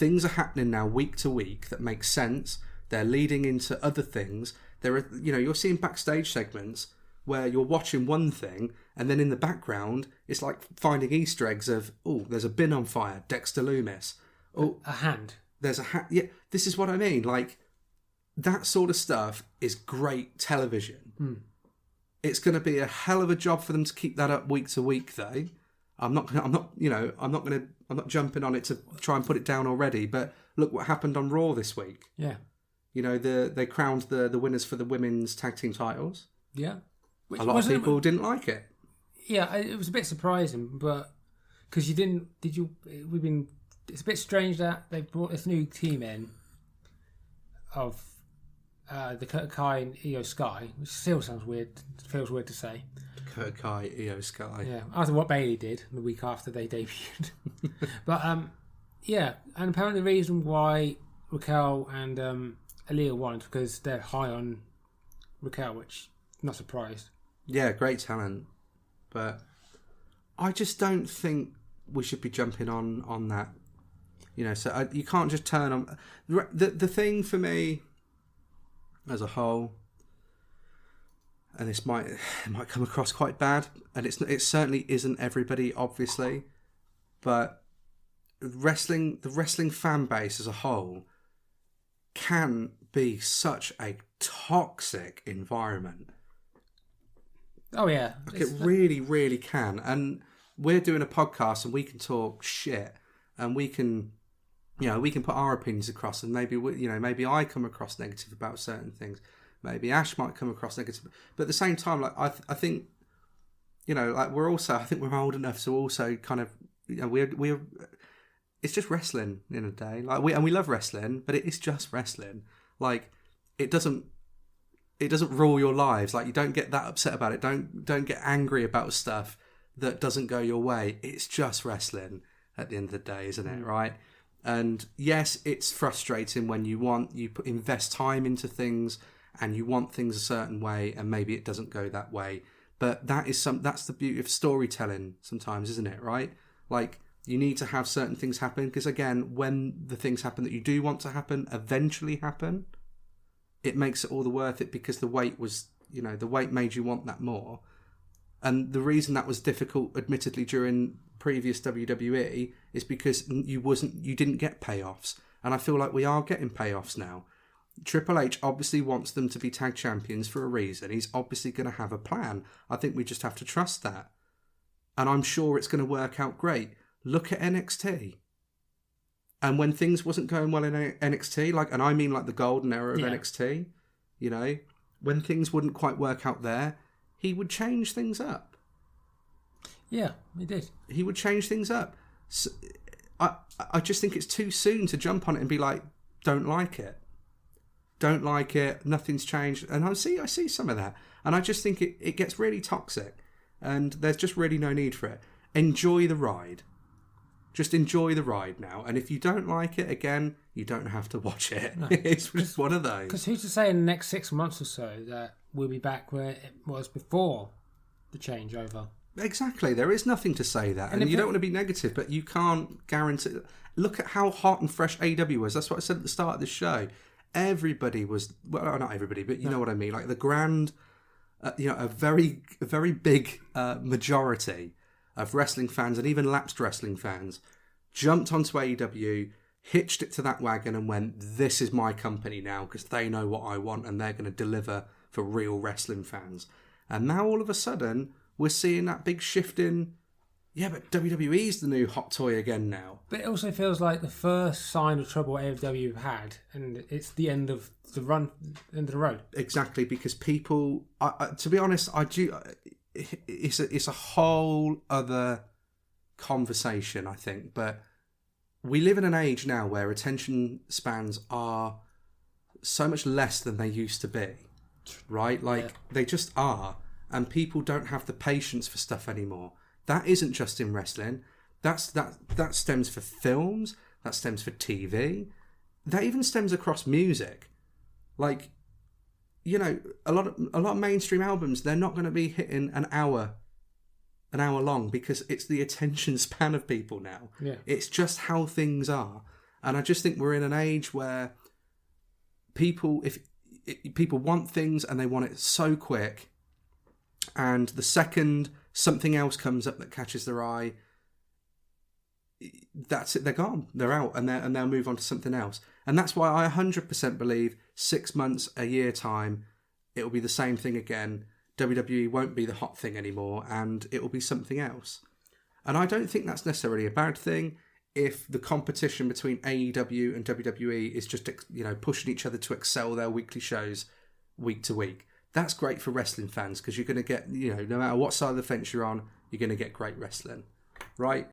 things are happening now week to week that make sense. They're leading into other things. There are, you're seeing backstage segments where you're watching one thing, and then in the background, it's like finding Easter eggs of, oh, there's a bin on fire, Dexter Loomis. Oh, a hand. There's a hand. Yeah, this is what I mean. Like, that sort of stuff is great television. It's going to be a hell of a job for them to keep that up week to week, though. I'm not jumping on it to try and put it down already. But look what happened on Raw this week. Yeah. They crowned the winners for the women's tag team titles. Yeah. A lot of people didn't like it. Yeah, it was a bit surprising, but because it's a bit strange that they brought this new team in of the Kurt Kai and Io Sky, which still sounds weird. Feels weird to say. Kurt Kai, Io Sky. Yeah, after what Bayley did the week after they debuted. But yeah, and apparently the reason why Raquel and Aaliyah won is because they're high on Raquel, which I'm not surprised. Yeah, great talent, but I just don't think we should be jumping on that. So you can't just turn on the thing for me as a whole. And this might come across quite bad, and it certainly isn't everybody, obviously, but the wrestling fan base as a whole can be such a toxic environment. Oh yeah, it really, really can. And we're doing a podcast, and we can talk shit, and we can put our opinions across, and maybe I come across negative about certain things. Maybe Ash might come across negative, but at the same time, like I think, like we're old enough to also kind of, we're it's just wrestling in a day. Like we love wrestling, but it is just wrestling. Like it doesn't rule your lives. Like you don't get that upset about it. Don't get angry about stuff that doesn't go your way. It's just wrestling at the end of the day, isn't it? Right? And yes, it's frustrating when you invest time into things. And you want things a certain way, and maybe it doesn't go that way. But that's the beauty of storytelling sometimes, isn't it, right? Like, you need to have certain things happen, because again, when the things happen that you do want to happen eventually happen, it makes it all the worth it, because the wait made you want that more. And the reason that was difficult, admittedly, during previous WWE is because you didn't get payoffs. And I feel like we are getting payoffs now. Triple H obviously wants them to be tag champions for a reason. He's obviously going to have a plan. I think we just have to trust that. And I'm sure it's going to work out great. Look at NXT. And when things wasn't going well in NXT, and I mean like the golden era of NXT, when things wouldn't quite work out there, he would change things up. Yeah, he did. He would change things up. So, I just think it's too soon to jump on it and be like, don't like it. Don't like it, nothing's changed. And I see some of that. And I just think it gets really toxic. And there's just really no need for it. Enjoy the ride. Just enjoy the ride now. And if you don't like it, again, you don't have to watch it. No. It's just one of those. Because who's to say in the next 6 months or so that we'll be back where it was before the changeover? Exactly. There is nothing to say that. And you don't want to be negative, but you can't guarantee. Look at how hot and fresh AEW was. That's what I said at the start of the show. Everybody was, well, not everybody, but you know what I mean. Like the grand, a very big majority of wrestling fans and even lapsed wrestling fans jumped onto AEW, hitched it to that wagon and went, this is my company now, because they know what I want and they're going to deliver for real wrestling fans. And now all of a sudden, we're seeing that big shift in, yeah, but WWE's the new hot toy again now. But it also feels like the first sign of trouble AEW had, and it's the end of the run, end of the road. Exactly, because people, to be honest, it's a whole other conversation, I think. But we live in an age now where attention spans are so much less than they used to be, right? They just are, and people don't have the patience for stuff anymore. That isn't just in wrestling. That stems for films. That stems for TV. That even stems across music. A lot of mainstream albums, they're not going to be hitting an hour long because it's the attention span of people now. Yeah. It's just how things are. And I just think we're in an age where people want things and they want it so quick, and the second something else comes up that catches their eye, that's it, they're gone, they're out, and they'll move on to something else. And that's why I 100% believe 6 months, a year time, it will be the same thing again. WWE won't be the hot thing anymore, and it will be something else. And I don't think that's necessarily a bad thing if the competition between AEW and WWE is just, pushing each other to excel their weekly shows week to week. That's great for wrestling fans, because you're going to get, no matter what side of the fence you're on, you're going to get great wrestling, right?